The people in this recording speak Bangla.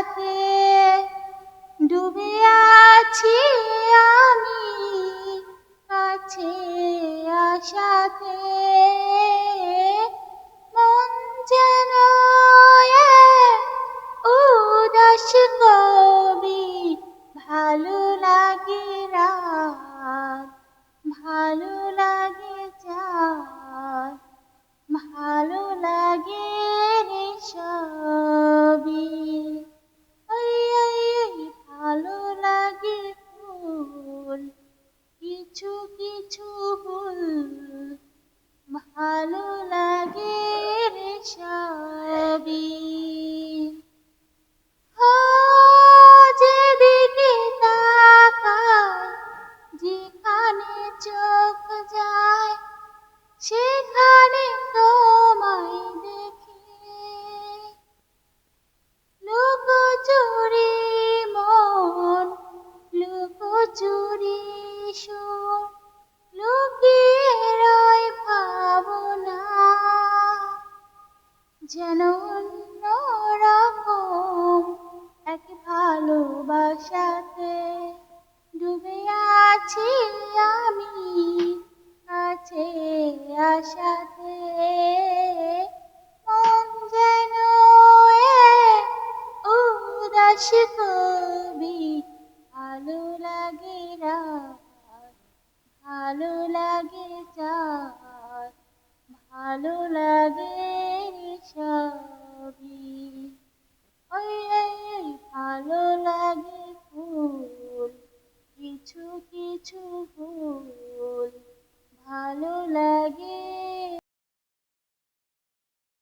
আশাতে ডুবে আছি আমি, কাছে আশাতে মন যেন উদাস কবি। ভালো লাগে রাত, ভালো লাগে চাঁদ, ভালো লাগে রে সবই। ওই ওই ওই ভালো লাগে ফুল, কিছু কিছু ফুল, ভালো লাগে রে সবই। ও যেদিকে তাকাই, যেখানে চোখ যায়, সেখানে তোমায় দেখি। লুকোচুরি মন, লুকোচুরি সুর, লুকিয়ে রয় ভাবনা, যেন অন্যরকম এক ভালোবাসাতে ডুবে আছি আমি, কাছে আশাতে মন যেন উদাস কবি। ভালো লাগে রাত, ভালো লাগে চাঁদ, ভালো লাগে সবই।